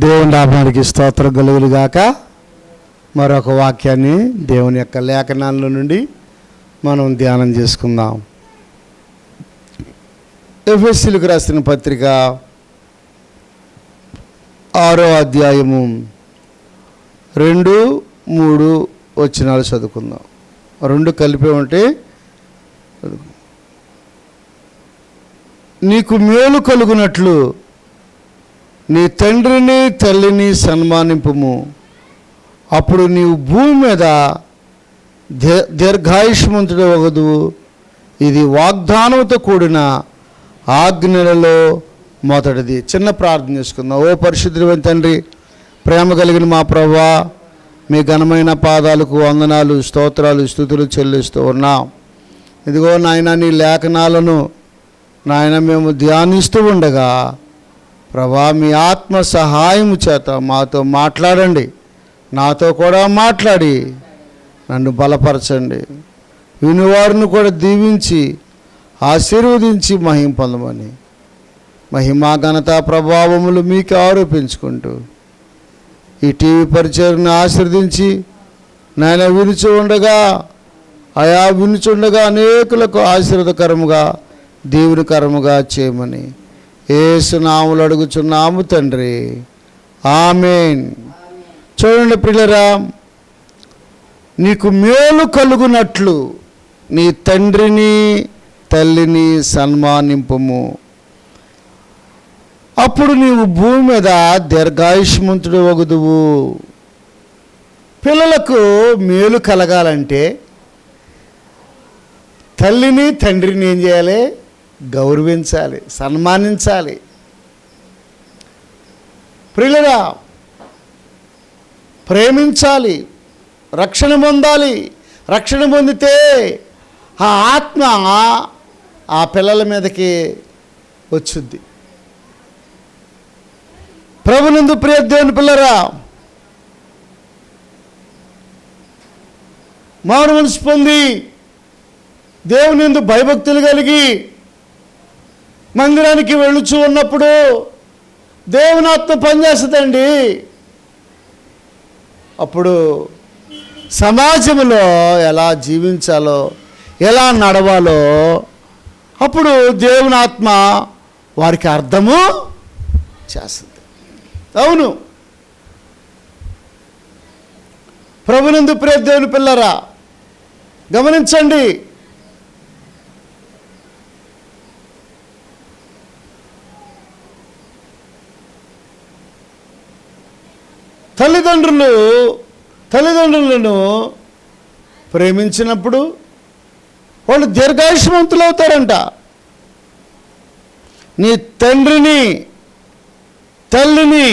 దేవుని నామానికి స్తోత్రం కలుగునుగాక. మరొక వాక్యాన్ని దేవుని యొక్క లేఖనాల నుండి మనం ధ్యానం చేసుకుందాం. ఎఫెసీయులకు రాసిన పత్రిక 6వ అధ్యాయము 2-3 వచనాలు చదువుకుందాం. 2 కలిపి ఉంటే నీకు మేలు కలుగునట్లు నీ తండ్రిని తల్లిని సన్మానింపుము, అప్పుడు నీవు భూమి మీద దీర్ఘాయుష్మంతుడు వగదువు. ఇది వాగ్దానంతో కూడిన ఆజ్ఞలలో మొదటిది. చిన్న ప్రార్థన చేసుకుందాం. ఓ పరిశుద్ధుడైన తండ్రి, ప్రేమ కలిగిన మా ప్రభువా, మీ ఘనమైన పాదాలకు వందనాలు, స్తోత్రాలు, స్తుతులు చెల్లిస్తూ ఉన్నాం. ఇదిగో నాయన, నీ లేఖనాలను నాయన మేము ధ్యానిస్తూ ఉండగా ప్రభా, మీ ఆత్మ సహాయము చేత మాతో మాట్లాడండి. నాతో కూడా మాట్లాడి నన్ను బలపరచండి. వినివారిని కూడా దీవించి ఆశీర్వదించి మహిమ పొందమని మహిమా ఘనత ప్రభావములు మీకు ఆరోపించుకుంటూ ఈ టీవీ పరిచయను ఆశీర్వదించి నాయన వినుచుండగా అనేకులకు ఆశీర్వదకరముగా దీవెనకరముగా చేయమని యేసు నామములో అడుగుచున్నాము తండ్రి, ఆమేన్. చూడండి ప్రియులారా, నీకు మేలు కలుగునట్లు నీ తండ్రిని తల్లిని సన్మానింపుము, అప్పుడు నీవు భూమి మీద దీర్ఘాయుష్మంతుడు వగుదువు. పిల్లలకు మేలు కలగాలంటే తల్లిని తండ్రిని ఏం చేయాలి? గౌరవించాలి, సన్మానించాలి. ప్రియులరా, ప్రేమించాలి, రక్షణ పొందాలి. రక్షణ పొందితే ఆ ఆత్మ ఆ పిల్లల మీదకి వచ్చుద్ది. ప్రభునందు ప్రియ దేవుని పిల్లరా, మారు మనసు పొంది దేవుని యందు భయభక్తులు కలిగి మందిరానికి వెళుచూ ఉన్నప్పుడు దేవుని ఆత్మ పనిచేస్తుందండి. అప్పుడు సమాజంలో ఎలా జీవించాలో, ఎలా నడవాలో అప్పుడు దేవుని ఆత్మ వారికి అర్థము చేస్తుంది. అవును, ప్రభునందు ప్రియ దేవుని పిల్లరా, గమనించండి. తల్లిదండ్రులను ప్రేమించినప్పుడు వాళ్ళు దీర్ఘాయుష్మంతులు అవుతారంట. నీ తండ్రిని తల్లిని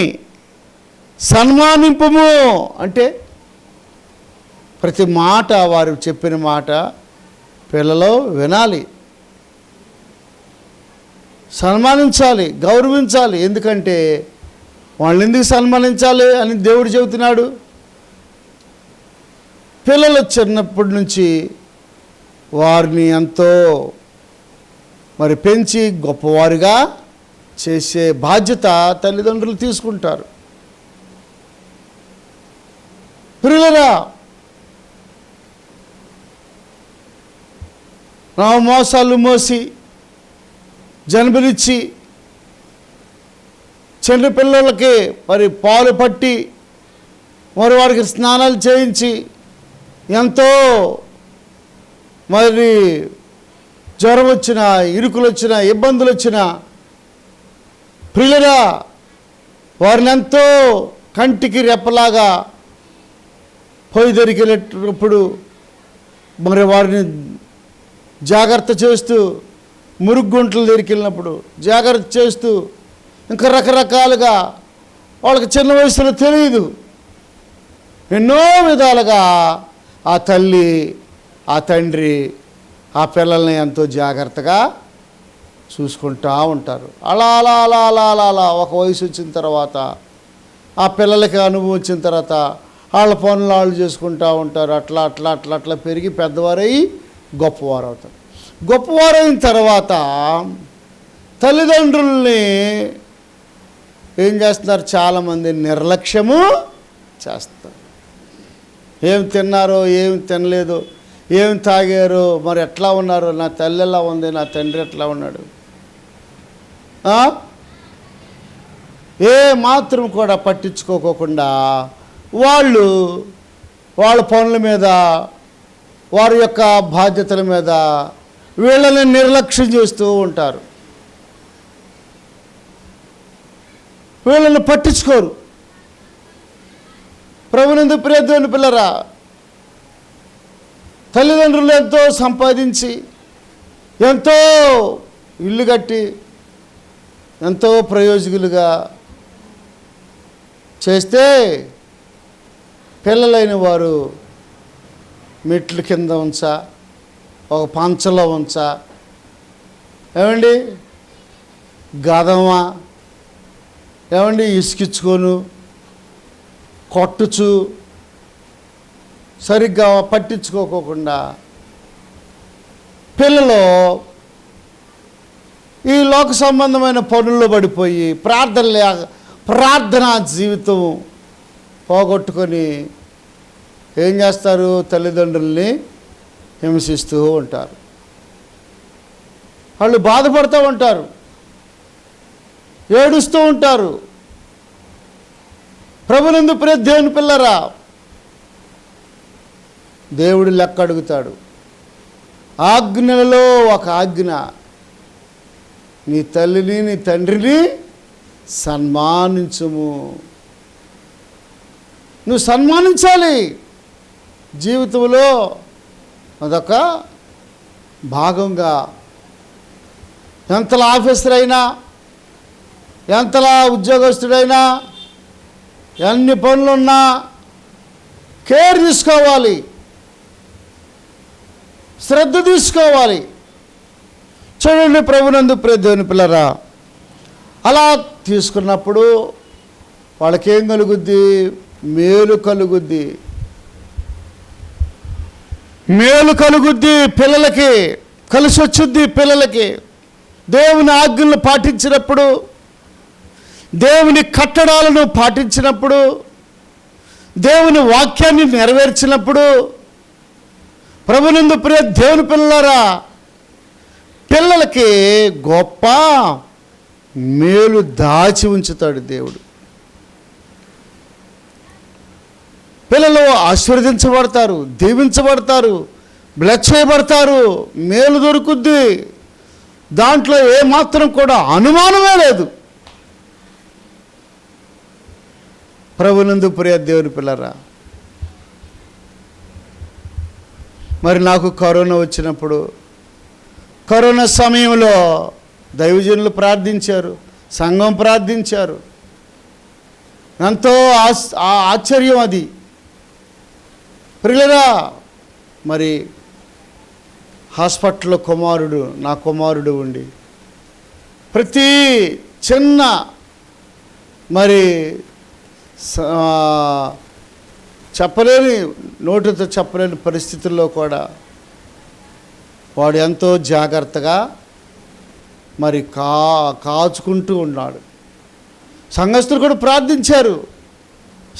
సన్మానింపుము అంటే ప్రతి మాట, వారు చెప్పిన మాట పిల్లలు వినాలి, సన్మానించాలి, గౌరవించాలి. ఎందుకంటే వాళ్ళని ఎందుకు సన్మానించాలి అని దేవుడు చెబుతున్నాడు. పిల్లలు చిన్నప్పటి నుంచి వారిని ఎంతో పెంచి గొప్పవారిగా చేసే బాధ్యత తల్లిదండ్రులు తీసుకుంటారు. ప్రియులరా, మోసాలు మోసి జన్మనిచ్చి చిన్న పిల్లలకి పాలు పట్టి వారికి స్నానాలు చేయించి ఎంతో జ్వరం వచ్చిన, ఇరుకులు వచ్చిన, ఇబ్బందులు వచ్చిన ప్రియులరా, వారిని ఎంతో కంటికి రెప్పలాగా పొయ్యి దొరికినప్పుడు వారిని జాగ్రత్త చేస్తూ, మురుగుంటలు దొరికినప్పుడు జాగ్రత్త చేస్తూ, ఇంకా రకరకాలుగా వాళ్ళకి చిన్న వయసులో తెలియదు, ఎన్నో విధాలుగా ఆ తల్లి ఆ తండ్రి ఆ పిల్లల్ని ఎంతో జాగ్రత్తగా చూసుకుంటూ ఉంటారు. అలా అలా అలా అలా అలా అలా ఒక వయసు వచ్చిన తర్వాత ఆ పిల్లలకి అనుభవం వచ్చిన తర్వాత వాళ్ళ పనులు వాళ్ళు చేసుకుంటూ ఉంటారు. అట్లా అట్లా అట్లా అట్లా పెరిగి పెద్దవారయ్యి గొప్పవారు అవుతారు. గొప్పవారైన తర్వాత తల్లిదండ్రుల్ని ఏం చేస్తున్నారు? చాలామంది నిర్లక్ష్యము చేస్తారు. ఏం తిన్నారో, ఏం తినలేదో, ఏం తాగారో, మరి ఎట్లా ఉన్నారో, నా తల్లి ఎలా ఉంది, నా తండ్రి ఎట్లా ఉన్నాడు, ఏ మాత్రం కూడా పట్టించుకోకుండా వాళ్ళ పనుల మీద, వారి యొక్క బాధ్యతల మీద వీళ్ళని నిర్లక్ష్యం చేస్తూ ఉంటారు. వీళ్ళని పట్టించుకోరు. ప్రభునందు ప్రియ దేవుని పిల్లరా, తల్లిదండ్రులు ఎంతో సంపాదించి, ఎంతో ఇల్లు కట్టి, ఎంతో ప్రయోజకులుగా చేస్తే పిల్లలైన వారు మెట్ల కింద ఉంచా, ఒక పంచలో ఉంచా, ఏమండి గదమా, ఏమండి ఇసుకిచ్చుకోను, కొట్టుచు, సరిగ్గా పట్టించుకోకుండా పిల్లలు ఈ లోక సంబంధమైన పనుల్లో పడిపోయి ప్రార్థనా జీవితం పోగొట్టుకొని ఏం చేస్తారు? తల్లిదండ్రుల్ని హింసిస్తూ ఉంటారు. వాళ్ళు బాధపడుతూ ఉంటారు, ఏడుస్తూ ఉంటారు. ప్రభునందు ప్రియ దేవుని పిల్లరా, దేవుడు లెక్క అడుగుతాడు. ఆజ్ఞలలో ఒక ఆజ్ఞ, నీ తల్లిని నీ తండ్రిని సన్మానించుము. నువ్వు సన్మానించాలి జీవితంలో, అదొక భాగంగా. ఎంతలా ఆఫీసర్ అయినా, ఎంతలా ఉద్యోగస్తుడైనా, ఎన్ని పనులున్నా కేర్ తీసుకోవాలి, శ్రద్ధ తీసుకోవాలి. చూడండి ప్రభునందు ప్రియ దేవుని పిల్లరా, అలా తీసుకున్నప్పుడు వాళ్ళకేం కలుగుద్ది? మేలు కలుగుద్ది. మేలు కలుగుద్ది, పిల్లలకి కలిసి వచ్చుద్ది. పిల్లలకి దేవుని ఆజ్ఞలను పాటించినప్పుడు, దేవుని కట్టడాలను పాటించినప్పుడు, దేవుని వాక్యాన్ని నెరవేర్చినప్పుడు, ప్రభునందు ప్రియ దేవుని పిల్లలారా, పిల్లలకి గొప్ప మేలు దాచి ఉంచుతాడు దేవుడు. పిల్లలు ఆశీర్వదించబడతారు, దీవించబడతారు, బ్లెస్ చేయబడతారు, మేలు దొరుకుద్ది. దాంట్లో ఏమాత్రం కూడా అనుమానమే లేదు. ప్రభునందు ప్రియ దేవుని పిల్లరా, మరి నాకు కరోనా వచ్చినప్పుడు, కరోనా సమయంలో దైవజనులు ప్రార్థించారు, సంఘం ప్రార్థించారు. ఎంతో ఆశ్చర్యం అది. ప్రియులరా, మరి హాస్పిటల్లో నా కుమారుడు ఉండి ప్రతి చిన్న మరి నోటితో చెప్పలేని పరిస్థితుల్లో కూడా వాడు ఎంతో జాగ్రత్తగా మరి కాచుకుంటూ ఉన్నాడు. సంఘస్థులు కూడా ప్రార్థించారు,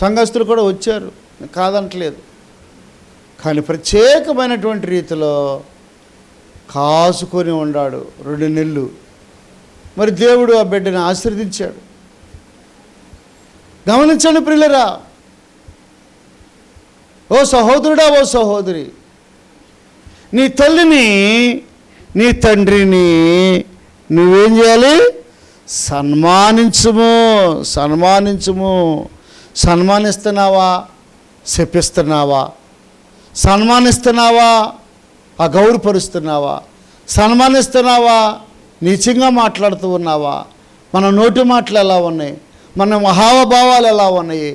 సంఘస్థులు కూడా వచ్చారు, కాదంటలేదు. కానీ ప్రత్యేకమైనటువంటి రీతిలో కాసుకొని ఉన్నాడు 2 నెలలు. మరి దేవుడు ఆ బిడ్డని ఆశీర్వదించాడు. గమనించండి ప్రియులరా, ఓ సహోదరుడా, ఓ సహోదరి, నీ తల్లిని నీ తండ్రిని నువ్వేం చేయాలి? సన్మానించుము. సన్మానిస్తున్నావా? శపిస్తున్నావా? సన్మానిస్తున్నావా? అగౌరవపరుస్తున్నావా? సన్మానిస్తున్నావా? నీచంగా మాట్లాడుతూ ఉన్నావా? మన నోటి మాటలు ఎలా ఉన్నాయి? మన హావభావాలు ఎలా ఉన్నాయి?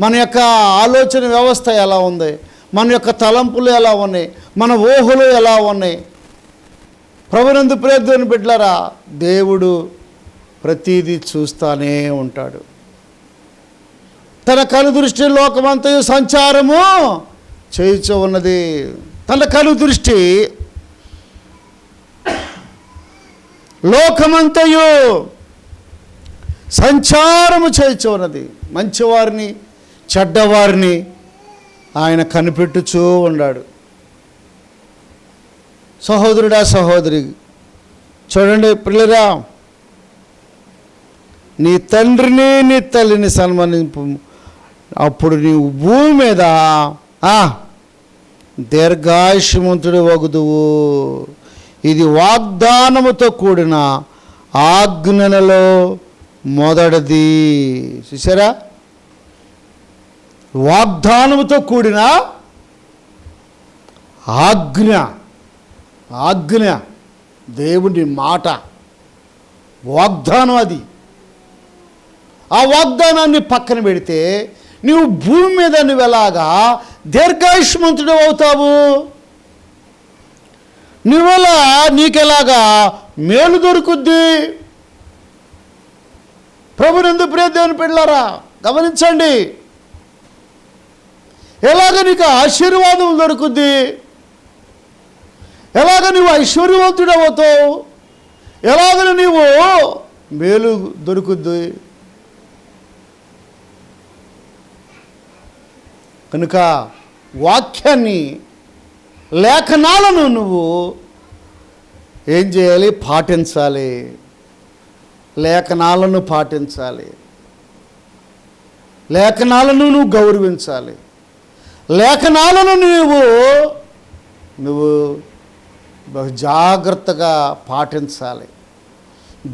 మన యొక్క ఆలోచన వ్యవస్థ ఎలా ఉంది? మన యొక్క తలంపులు ఎలా ఉన్నాయి? మన ఊహలు ఎలా ఉన్నాయి? ప్రభునందు ప్రియ దేవుని బిడ్డలారా, దేవుడు ప్రతిదీ చూస్తూనే ఉంటాడు. తన కనుదృష్టి లోకమంతయు సంచారము చేయుచు ఉన్నది. తన కనుదృష్టి లోకమంతయు సంచారము చేయుచు ఉన్నది. మంచివారిని చెడ్డవారిని ఆయన కనిపెట్టుచూ ఉన్నాడు. సహోదరుడా, సహోదరి, చూడండి పిల్లరా, నీ తండ్రిని నీ తల్లిని సన్మానింపు, అప్పుడు నీవు భూమి మీద దీర్ఘాయుష్మంతుడు వగుదువు. ఇది వాగ్దానముతో కూడిన ఆజ్ఞలలో మొదటిది. చూసారా, వాగ్దానముతో కూడిన ఆజ్ఞ, దేవుని మాట, వాగ్దానం. అది ఆ వాగ్దానాన్ని పక్కన పెడితే నీవు భూమి మీద నువ్వెలాగా దీర్ఘాయుష్మంతుడు అవుతావు? నువ్వెలా, నీకెలాగా మేలు దొరుకుద్ది? ప్రభునందు ప్రియ దేవుని బిడ్డలారా, గమనించండి, ఎలాగ నీకు ఆశీర్వాదం దొరుకుద్ది? ఎలాగ నువ్వు ఐశ్వర్యవంతుడు అవుతావు? ఎలాగ నీవు మేలు దొరుకుద్ది? కనుక వాక్యాన్ని, లేఖనాలను నువ్వు ఏం చేయాలి? పాటించాలి. లేఖనాలను పాటించాలి. లేఖనాలను నువ్వు గౌరవించాలి. లేఖనాలను నువ్వు జాగ్రత్తగా పాటించాలి.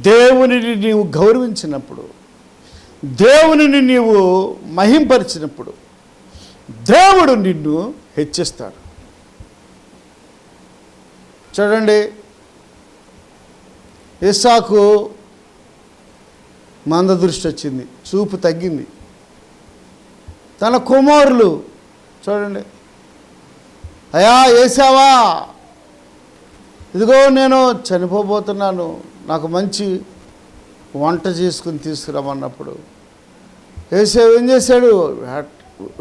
దేవునిని నీవు గౌరవించినప్పుడు, దేవునిని నీవు మహింపరిచినప్పుడు దేవుడు నిన్ను హెచ్చిస్తాడు. చూడండి, ఇస్సాకు మందదృష్టి వచ్చింది, చూపు తగ్గింది. తన కుమారులు చూడండి, అయ్యా ఏసావా, ఇదిగో నేను చనిపోబోతున్నాను, నాకు మంచి వంట చేసుకుని తీసుకురామన్నప్పుడు ఏసావు ఏం చేశాడు?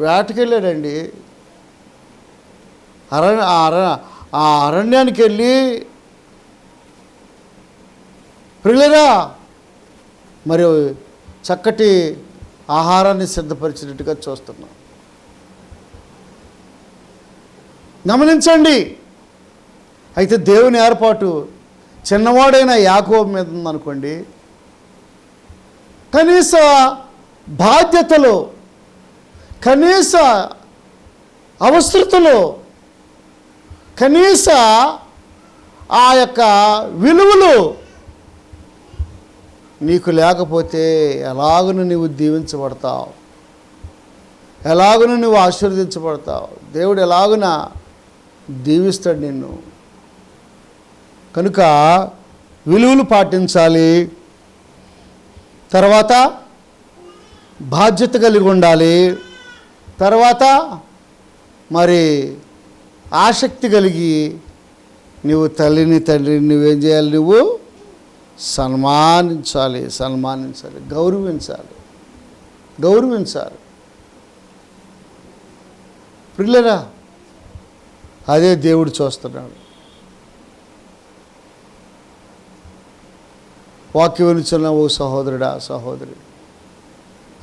వేటకెళ్ళాడండి. ఆ అరణ్యానికి వెళ్ళి, ప్రియులరా, మరి చక్కటి ఆహారాన్ని సిద్ధపరిచినట్టుగా చూస్తున్నాం. గమనించండి. అయితే దేవుని ఏర్పాటు చిన్నవాడైన యాకోబు మీద ఉందనుకోండి, కనీస బాధ్యతలో, కనీస అవసరతలో, కనీస ఆ యొక్క విలువలు నీకు లేకపోతే ఎలాగును నీవు దీవించబడతావు? ఎలాగును నువ్వు ఆశీర్వదించబడతావు? దేవుడు ఎలాగున దీవిస్తాడు నిన్ను. కనుక విలువలు పాటించాలి. తర్వాత బాధ్యత కలిగి ఉండాలి. తర్వాత మరి ఆసక్తి కలిగి నువ్వు తల్లిని తండ్రిని నువ్వేం చేయాలి? నువ్వు సన్మానించాలి, గౌరవించాలి. ప్రియులరా, అదే దేవుడు చూస్తున్నాడు. వాక్యం వినుచున్న ఓ సహోదరుడా, సహోదరి,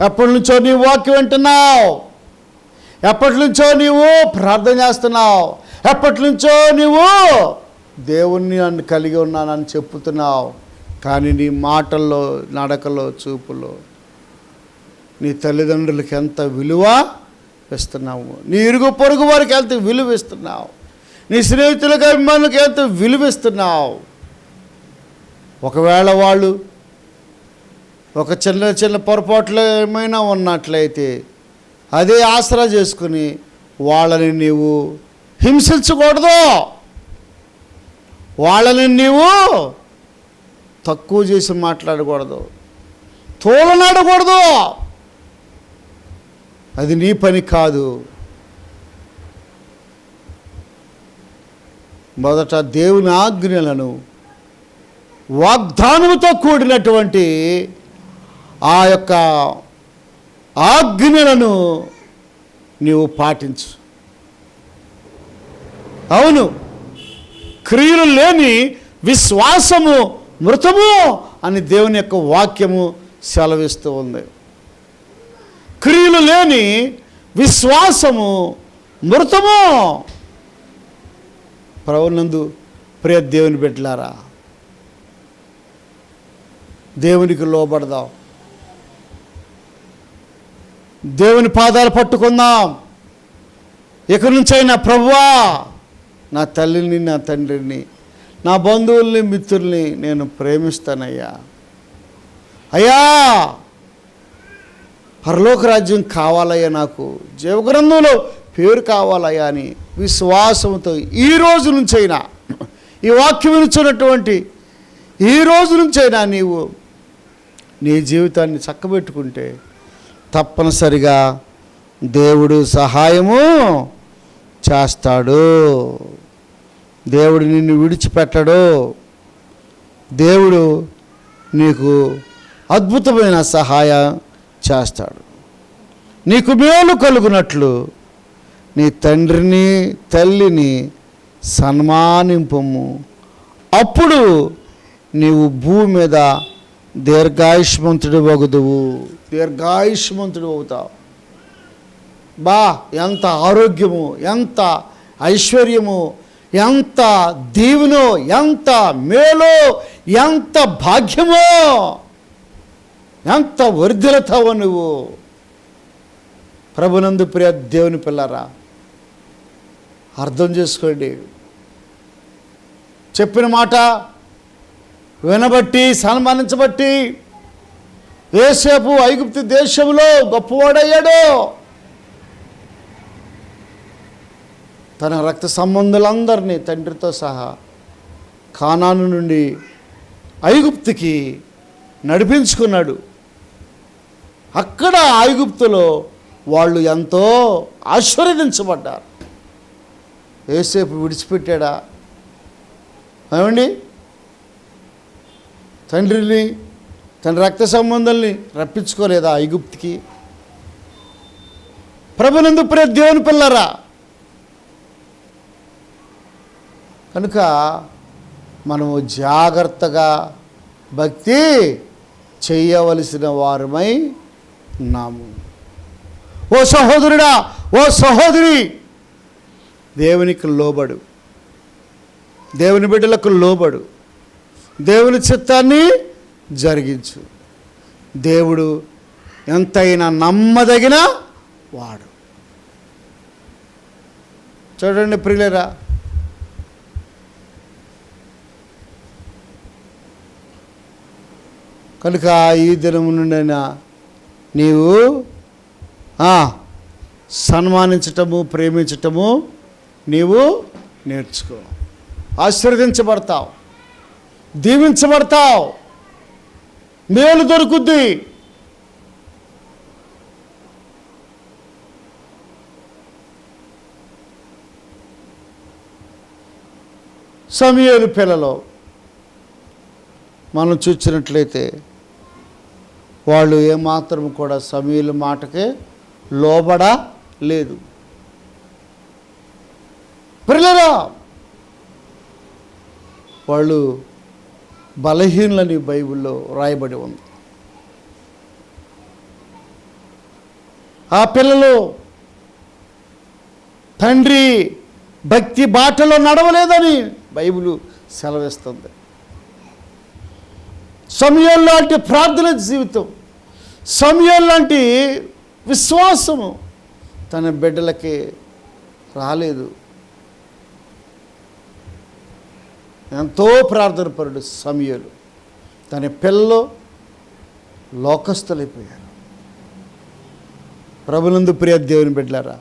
ఎప్పటి నుంచో నీవు వాక్యం వింటున్నావు, ఎప్పటి నుంచో నీవు ప్రార్థన చేస్తున్నావు, ఎప్పటి నుంచో నీవు దేవుణ్ణి నన్ను కలిగి ఉన్నానని చెప్పుతున్నావు. కానీ నీ మాటల్లో, నడకలో, చూపులో నీ తల్లిదండ్రులకి ఎంత విలువ ఇస్తున్నావు, నీ ఇరుగు పొరుగు వారికి ఎంత విలువ ఇస్తున్నావు, నీ స్నేహితులకు, అభిమానులకు ఎంత విలువ ఇస్తున్నావు. ఒకవేళ వాళ్ళు ఒక చిన్న పొరపాట్లు ఏమైనా ఉన్నట్లయితే అదే ఆసరా చేసుకుని వాళ్ళని నీవు హింసించకూడదు, వాళ్ళని నీవు తక్కువ చేసి మాట్లాడకూడదు, తోలనాడకూడదు. అది నీ పని కాదు. మొదట దేవుని ఆజ్ఞలను, వాగ్దానముతో కూడినటువంటి ఆ యొక్క ఆజ్ఞలను నీవు పాటించు. అవును, క్రియలు లేని విశ్వాసము మృతము అని దేవుని యొక్క వాక్యము సెలవిస్తూ ఉంది. క్రియలు లేని విశ్వాసము మృతము. ప్రభునందు ప్రియ దేవుని బిడ్డలారా, దేవునికి లోబడదాం, దేవుని పాదాలు పట్టుకుందాం. ఇక నుంచైనా ప్రభువా, నా తల్లిని, నా తండ్రిని, నా బంధువుల్ని, మిత్రుల్ని నేను ప్రేమిస్తానయ్యా. అయ్యా, పరలోక రాజ్యం కావాలయ్యా, నాకు జీవగ్రంథంలో పేరు కావాలయ్యా అని విశ్వాసంతో ఈ రోజు నుంచైనా, ఈ వాక్యం ఇచ్చినటువంటి ఈ రోజు నుంచైనా నీవు నీ జీవితాన్ని చక్కబెట్టుకుంటే తప్పనిసరిగా దేవుడు సహాయము చేస్తాడు. దేవుడు నిన్ను విడిచిపెట్టడు. దేవుడు నీకు అద్భుతమైన సహాయం చేస్తాడు. నీకు మేలు కలుగునట్లు నీ తండ్రిని, తల్లిని సన్మానింపము. అప్పుడు నీవు భూమి మీద దీర్ఘాయుష్మంతుడు వగుదువు. దీర్ఘాయుష్మంతుడు అవుతావు. ఎంత ఆరోగ్యము, ఎంత ఐశ్వర్యము, ఎంత దీవెనో, ఎంత మేలో, ఎంత భాగ్యమో, ఎంత వర్ధిల్లుతావో నువ్వు. ప్రభునందు ప్రియ దేవుని పిల్లరా, అర్థం చేసుకోండి. చెప్పిన మాట వినబట్టి, సన్మానించబట్టి యోసేపు ఐగుప్తు దేశంలో గొప్పవాడయ్యాడు. తన రక్త సంబంధులందరినీ తండ్రితో సహా కానాను నుండి ఐగుప్తుకి నడిపించుకున్నాడు. అక్కడ ఐగుప్తులో వాళ్ళు ఎంతో ఆశీర్వదించబడ్డారు. యోసేపు విడిచిపెట్టాడా? ఏమండి, తండ్రిని, తన రక్త సంబంధాల్ని రప్పించుకోలేదా ఐగుప్తుకి? ప్రభునందు ప్రియ దేవుని పిల్లరా, కనుక మనము జాగ్రత్తగా భక్తి చేయవలసిన వారమై ఉన్నాము. ఓ సహోదరుడా, ఓ సహోదరి, దేవునికి లోబడు, దేవుని బిడ్డలకు లోబడు, దేవుని చిత్తాన్ని జరిగించు. దేవుడు ఎంతైనా నమ్మదగిన వాడు. చూడండి ప్రియులరా, కనుక ఈ దినము నుండైనా నీవు సన్మానించటము, ప్రేమించటము నీవు నేర్చుకో. ఆశీర్వదించబడతావు, దీవించబడతావు, మేలు దొరుకుద్ది. సమూయేలు పిల్లలు మనం చూసినట్లయితే వాళ్ళు ఏమాత్రం కూడా సమూయేలు మాటకే లోబడలేదు. పిల్లరా, వాళ్ళు బలహీనులని బైబిల్లో రాయబడి ఉంది. ఆ పిల్లలు తండ్రి భక్తి బాటలో నడవలేదని బైబిల్ సెలవిస్తుంది. సమూయేలు లాంటి ప్రార్థన జీవితం, సమూయేలు లాంటి విశ్వాసము తన బిడ్డలకి రాలేదు. ఎంతో ప్రార్థనపరుడు సమూయేలు. తన పిల్లలు లోకస్తులైపోయారు. ప్రభునందు ప్రియ దేవుని బిడ్డలారా,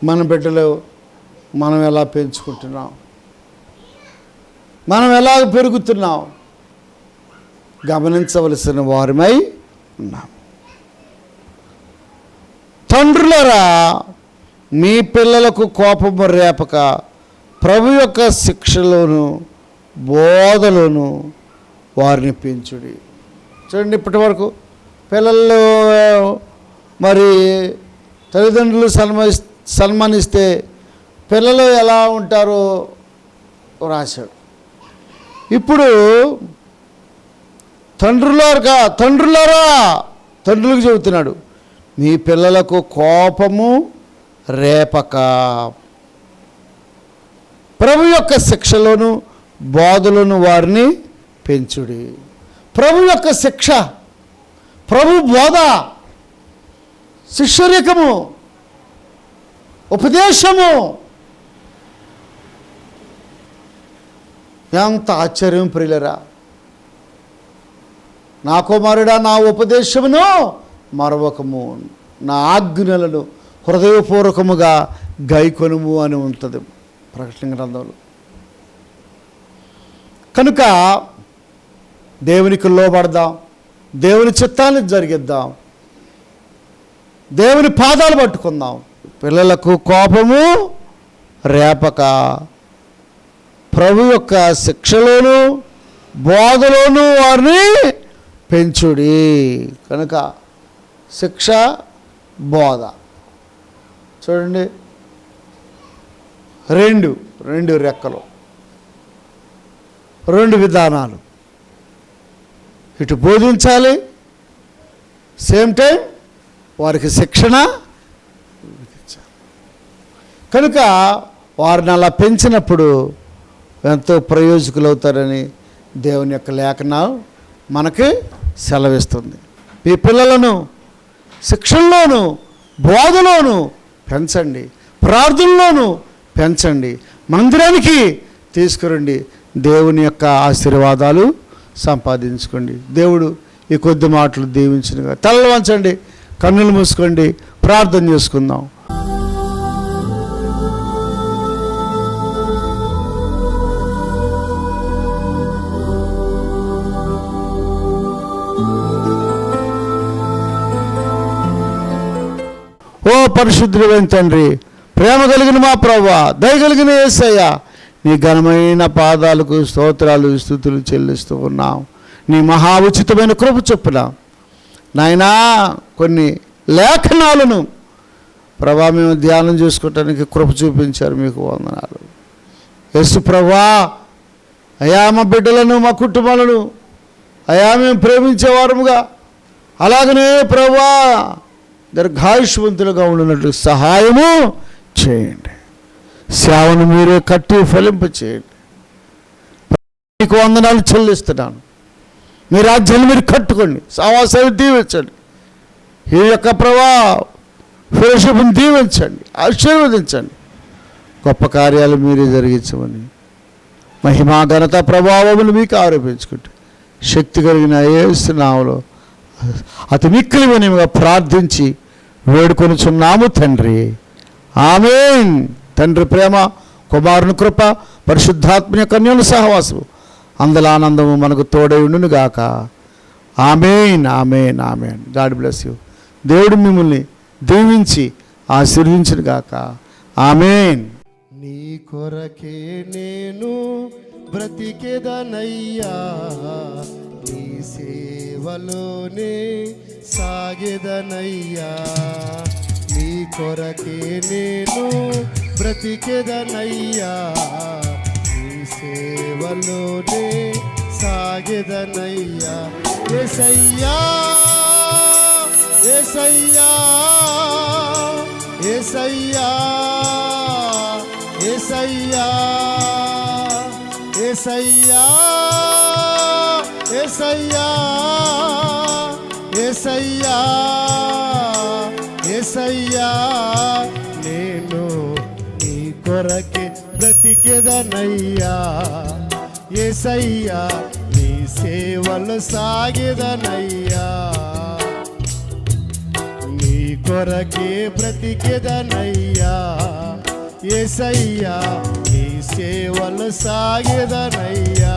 మన బిడ్డలు మనం ఎలా పెంచుకుంటున్నాం, మనం ఎలా పెరుగుతున్నాం గమనించవలసిన వారమై ఉన్నాం. తండ్రులరా, మీ పిల్లలకు కోపము రేపక ప్రభు యొక్క శిక్షలోను బోధలోను వారిని పెంచుడి. చూడండి, ఇప్పటి వరకు పిల్లలు మరి తల్లిదండ్రులు సన్మానిస్తే పిల్లలు ఎలా ఉంటారో రాశాడు. ఇప్పుడు తండ్రులారా తండ్రులకు చెబుతున్నాడు, మీ పిల్లలకు కోపము రేపక, ప్రభు యొక్క శిక్షలోను బోధలోను వారిని పెంచుడి. ప్రభు యొక్క శిక్ష, ప్రభు బోధ, శిష్యరికము, ఉపదేశము. ఎంత ఆశ్చర్యం ప్రియులరా! నా కుమారుడా, నా ఉపదేశమును మరవకము, నా ఆజ్ఞలను హృదయపూర్వకముగా గైకొనుము అని ఉంటుంది ప్రకటన గ్రంథంలో. కనుక దేవునికి లోబడదాం, దేవుని చిత్తాన్ని జరిగిద్దాం, దేవుని పాదాలు పట్టుకుందాం. పిల్లలకు కోపము రేపక, ప్రభు యొక్క శిక్షలోను బోధలోను వారిని పెంచుడి. కనుక శిక్ష, బోధ చూడండి, రెండు రెక్కలు, రెండు విధానాలు. ఇటు బోధించాలి, సేమ్ టైం వారికి శిక్షణ విధించాలి. కనుక వారిని అలా పెంచినప్పుడు ఎంతో ప్రయోజకులు అవుతారని దేవుని యొక్క లేఖనం మనకి సెలవిస్తుంది. మీ పిల్లలను శిక్షణలోను బోధలోను పెంచండి, ప్రార్థనలోను పెంచండి, మందిరానికి తీసుకురండి, దేవుని యొక్క ఆశీర్వాదాలు సంపాదించుకోండి. దేవుడు ఈ కొద్ది మాటలు దీవించునుగా. తలలు వంచండి, కన్నులు మూసుకోండి, ప్రార్థన చేసుకుందాం. ఓ పరిశుద్ధుడైన తండ్రి, ప్రేమ కలిగిన మా ప్రభువా, దయ కలిగిన యేసయ్యా, నీ ఘనమైన పాదాలకు స్తోత్రాలు స్తుతులు చెల్లిస్తూ ఉన్నాం. నీ మహా ఉచితమైన కృప చొప్పున నాయనా కొన్ని లేఖనాలను ప్రభా మేము ధ్యానం చేసుకోవటానికి కృప చూపించారు, మీకు వందనాలు. యేసు ప్రభా, అయా మా బిడ్డలను మా కుటుంబాలను అయా మేము ప్రేమించేవారముగా, అలాగనే ప్రభా దీర్ఘాయుష్వంతులుగా ఉండినట్లు సహాయము చేయండి. సేవను మీరే కట్టి ఫలింప చేయండి. మీకు వందనాలు చెల్లిస్తున్నాను. మీ రాజ్యాన్ని మీరు కట్టుకోండి, సహవాసాన్ని దీవించండి, ఈ యొక్క ఫెలోషిప్ని దీవించండి, ఆశీర్వదించండి. గొప్ప కార్యాలు మీరే జరిగించమని మహిమా ఘనత ప్రభావములు మీకు ఆరోపించుకుంటూ శక్తి కలిగిన యేసు నామములో అతి మిక్కిలి వినయంగా ప్రార్థించి వేడుకొనుచున్నాము తండ్రి, ఆమేన్. తండ్రి ప్రేమ, కుమారుని కృప, పరిశుద్ధాత్మ యొక్క అన్యోన్య సహవాసము, అందులో ఆనందము మనకు తోడై ఉండును గాక. Amen, amen, amen. God bless you. దేవుడు మిమ్మల్ని దీవించి ఆశీర్వించును గాక. ఆమేన్. నీ కొరకే నేను బ్రతికెదనయ్యా, నీ సేవలోనే సాగెదనయ్యా. నీ కొరకే నేను బ్రతికెదనయ్యా, నీ సేవలోనే సాగెదనయ్యా. యేసయ్యా, యేసయ్యా, యేసయ్యా, యేసయ్యా, యేసయ్యా, యేసయ్యా, యేసయ్యా, యేసయ్యా, నేను నీ కొరకే బ్రతికెదనయ్యా. యేసయ్యా, నీ సేవలు సాగెదనయ్యా. నీ కొరకే బ్రతికెదనయ్యా. యేసయ్యా, నీ సేవలు సాగెదనయ్యా.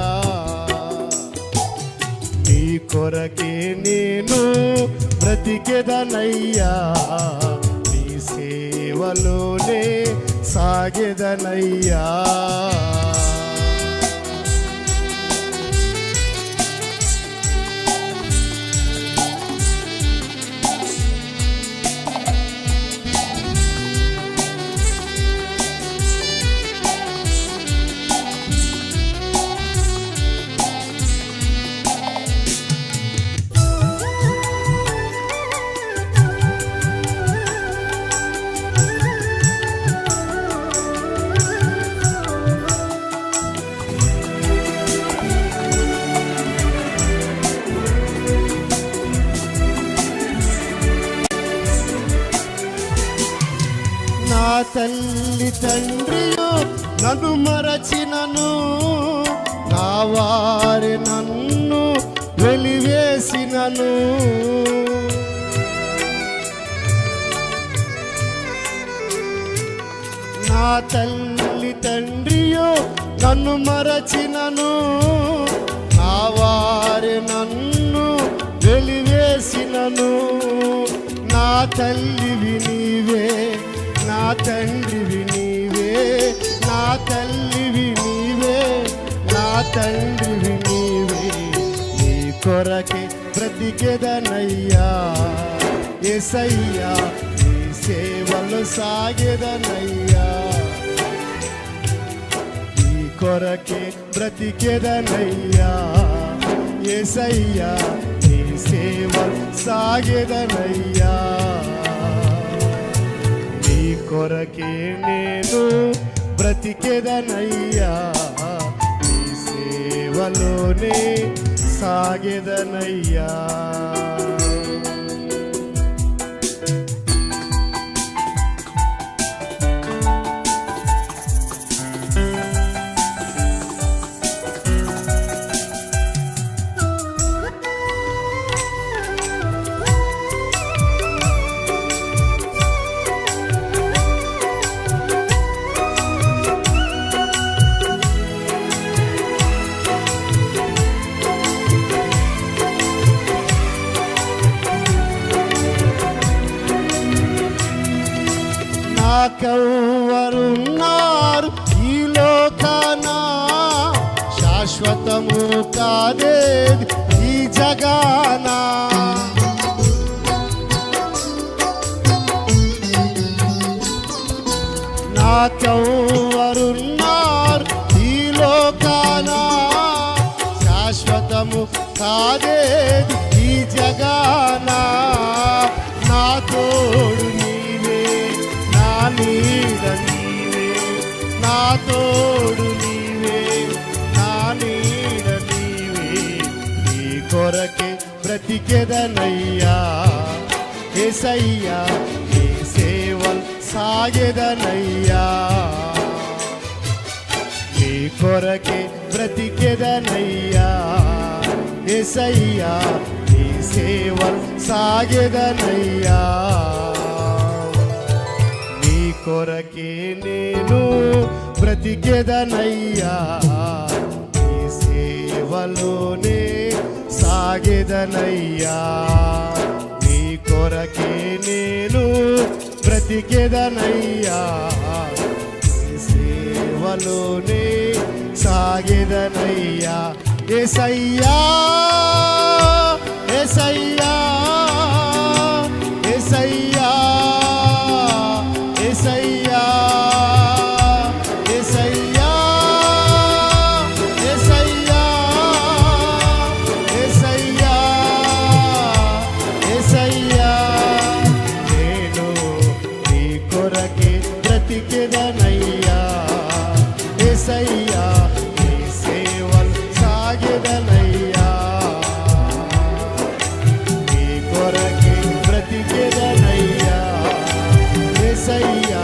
నీ కొరకే నేను బ్రతికెదనయ్యా, నీ సేవలోనే సాగెదనయ్యా. తల్లి తండ్రియు నన్ను మరచినను, నా వారి నన్ను వెలివేసినను, నా తల్లి తండ్రియు నన్ను మరచినను, నా వారి నన్ను వెలివేసినను, నా తల్లివి నీవే, నా తండ్రివి నీవే, నా తల్లివి నీవే, నా తండ్రివి నీవే, నీ కొరకే బ్రతికెదనయ్యా యేసయ్యా, నీ సేవలు సాగెదనయ్యా, నీ కొరకే బ్రతికెదనయ్యా యేసయ్యా, నీ సేవలు సాగెదనయ్యా, నీ కొరకే నేను బ్రతికెదనయ్యా, నీ సేవలోనే సాగెదనయ్యా. నాకెవ్వరున్నారు ఈ లోకాన, శాశ్వతము కాదేది ఈ జగాన, నాకెవ్వరున్నారు ఈ లోకాన, శాశ్వతము కాదేది ఈ జగాన, నా తోడు నీవే, నా నీడ నీవే, నా తోడు నీవే, నా నీడ నీవే, నీ కొరకే బ్రతికెదనయ్యా యేసయ్యా, నీ సేవలు సాగెదనయ్యా, నీ కొరకే బ్రతికెదనయ్యా యేసయ్యా, నీ సేవలు సాగెదనయ్యా, నీ కొరకే నేను బ్రతికెదనయ్యా, నీ సేవలోనే సాగెదనయ్యా, నీ కొరకే నేను బ్రతికెదనయ్యా, నీ సేవలోనే సాగెదనయ్యా యేసయ్యా, యేసయ్యా, యేసయ్యా, యేసయ్యా, యేసయ్యా, యేసయ్యా, యేసయ్యా, యేసయ్యా, నేను నీ కొరకే బ్రతికెదనయ్యా యేసయ్యా, నీ సేవలు సాగెదనయ్యా, నీ కొరకే బ్రతికెదనయ్యా యేసయ్యా,